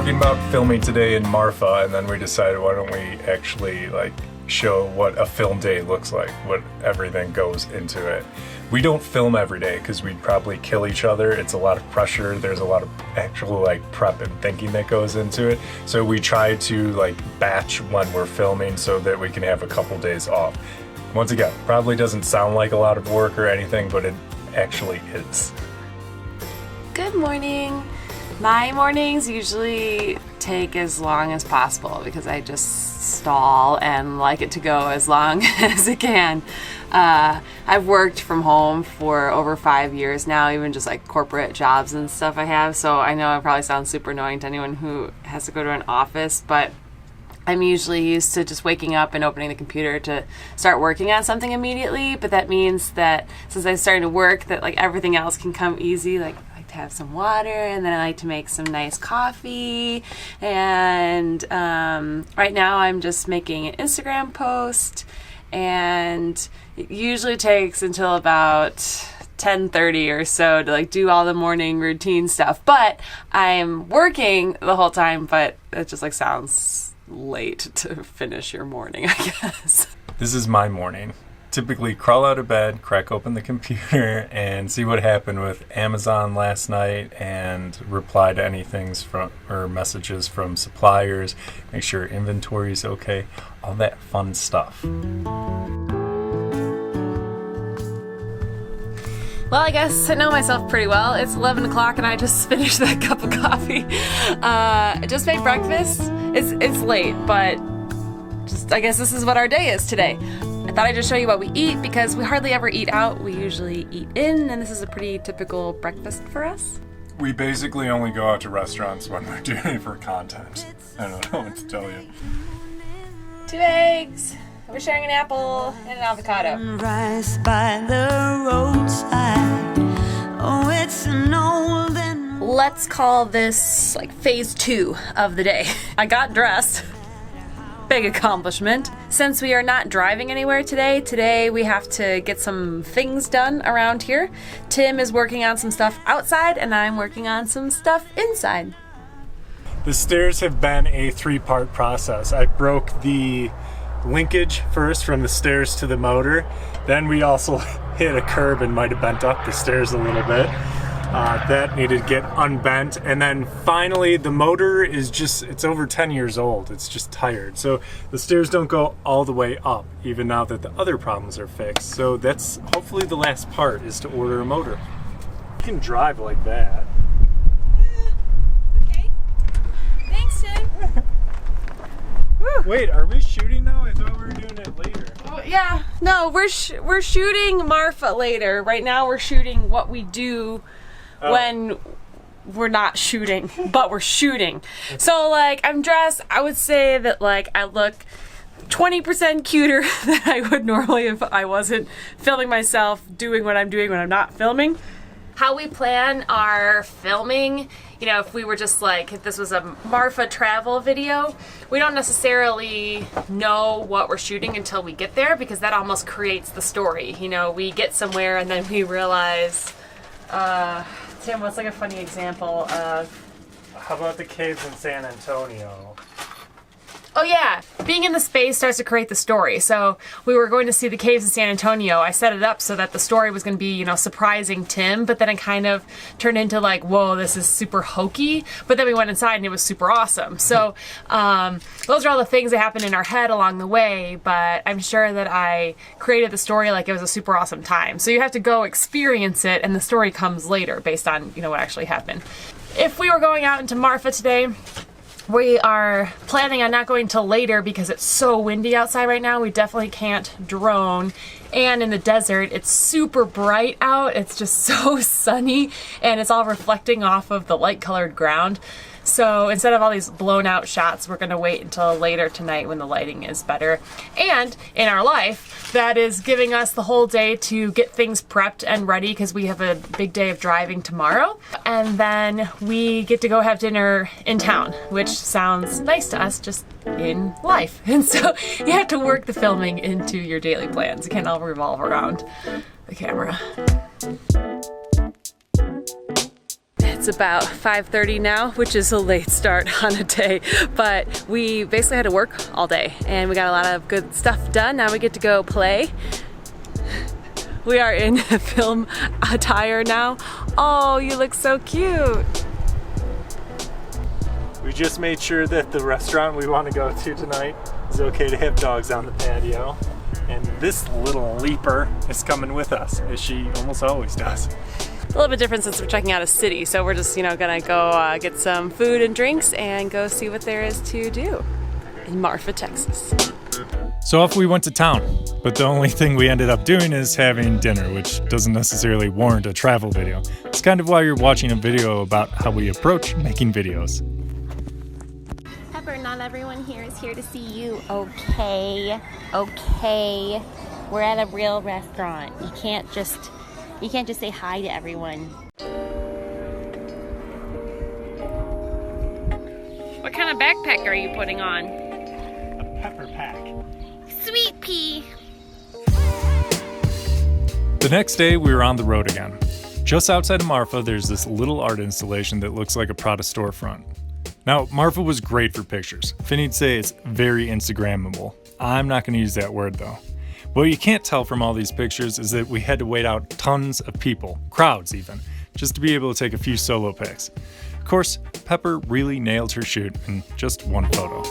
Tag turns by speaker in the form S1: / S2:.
S1: talking about filming today in Marfa, and then we decided why don't we actually show what a film day looks like, what everything goes into it. We don't film every day because we'd probably kill each other. It's a lot of pressure. There's a lot of actual prep and thinking that goes into it. So we try to batch when we're filming so that we can have a couple days off. Once again, probably doesn't sound like a lot of work or anything, but it actually is.
S2: Good morning. My mornings usually take as long as possible because I just stall and like it to go as long as it can. I've worked from home for over 5 years now, even just corporate jobs and stuff I have, so I know I probably sound super annoying to anyone who has to go to an office, but I'm usually used to just waking up and opening the computer to start working on something immediately, but that means that since I'm starting to work, that everything else can come easy. I like to have some water, and then I like to make some nice coffee, and right now I'm just making an Instagram post, and it usually takes until about 10:30 or so to do all the morning routine stuff, but I'm working the whole time, but it just sounds late to finish your morning, I guess.
S1: This is my morning. Typically crawl out of bed, crack open the computer, and see what happened with Amazon last night and reply to messages from suppliers, make sure inventory is okay, all that fun stuff.
S2: Well, I guess I know myself pretty well. It's 11 o'clock and I just finished that cup of coffee. I just made breakfast. It's late, but I guess this is what our day is today. I thought I'd just show you what we eat because we hardly ever eat out. We usually eat in, and this is a pretty typical breakfast for us.
S1: We basically only go out to restaurants when we're doing it for content. I don't know what to tell you.
S2: 2 eggs. We're sharing an apple and an avocado.
S3: Rise by the roadside. Oh, it's an old and
S2: Let's call this phase 2 of the day. I got dressed. Big accomplishment. Since we are not driving anywhere today we have to get some things done around here. Tim is working on some stuff outside and I'm working on some stuff inside.
S1: The stairs have been a 3-part process. I broke the linkage first from the stairs to the motor. Then we also hit a curb and might have bent up the stairs a little bit. That needed to get unbent. And then finally the motor is it's over 10 years old. It's just tired. So the stairs don't go all the way up, even now that the other problems are fixed. So that's hopefully the last part, is to order a motor. You can drive like that.
S2: Okay. Thanks, Tim.
S1: Wait, are we shooting now? I thought we were doing it later.
S2: Oh, yeah. No, we're shooting Marfa later. Right now we're shooting what we do when we're not shooting, but we're shooting. So I'm dressed. I would say that I look 20% cuter than I would normally if I wasn't filming myself doing what I'm doing when I'm not filming. How we plan our filming, if we were just if this was a Marfa travel video, we don't necessarily know what we're shooting until we get there because that almost creates the story. We get somewhere and then we realize, Tim, what's a funny example of...
S1: How about the caves in San Antonio?
S2: Oh yeah, being in the space starts to create the story. So we were going to see the caves in San Antonio. I set it up so that the story was going to be, surprising Tim, but then it kind of turned into whoa, this is super hokey. But then we went inside and it was super awesome. So those are all the things that happened in our head along the way, but I'm sure that I created the story like it was a super awesome time. So you have to go experience it and the story comes later based on, what actually happened. If we were going out into Marfa today, we are planning on not going till later because it's so windy outside right now. We definitely can't drone. And in the desert, it's super bright out. It's just so sunny and it's all reflecting off of the light colored ground. So instead of all these blown out shots, we're gonna wait until later tonight when the lighting is better. And in our life, that is giving us the whole day to get things prepped and ready because we have a big day of driving tomorrow. And then we get to go have dinner in town, which sounds nice to us just in life. And so you have to work the filming into your daily plans. It can't all revolve around the camera. It's It's about 5:30 now, which is a late start on a day, but we basically had to work all day and we got a lot of good stuff done. Now we get to go play. We are in film attire now. Oh, you look so cute.
S1: We just made sure that the restaurant we want to go to tonight is okay to have dogs on the patio. And this little leaper is coming with us, as she almost always does.
S2: A little bit different since we're checking out a city, so we're just, gonna go get some food and drinks and go see what there is to do in Marfa, Texas.
S1: So off we went to town, but the only thing we ended up doing is having dinner, which doesn't necessarily warrant a travel video. It's kind of why you're watching a video about how we approach making videos.
S4: Pepper, not everyone here is here to see you, okay? Okay. We're at a real restaurant. You can't just say hi to everyone.
S2: What kind of backpack are you putting on?
S1: A pepper pack.
S4: Sweet pea.
S1: The next day, we were on the road again. Just outside of Marfa, there's this little art installation that looks like a Prada storefront. Now, Marfa was great for pictures. Finney'd say it's very Instagrammable. I'm not going to use that word though. What you can't tell from all these pictures is that we had to wait out tons of people, crowds even, just to be able to take a few solo pics. Of course, Pepper really nailed her shoot in just one photo.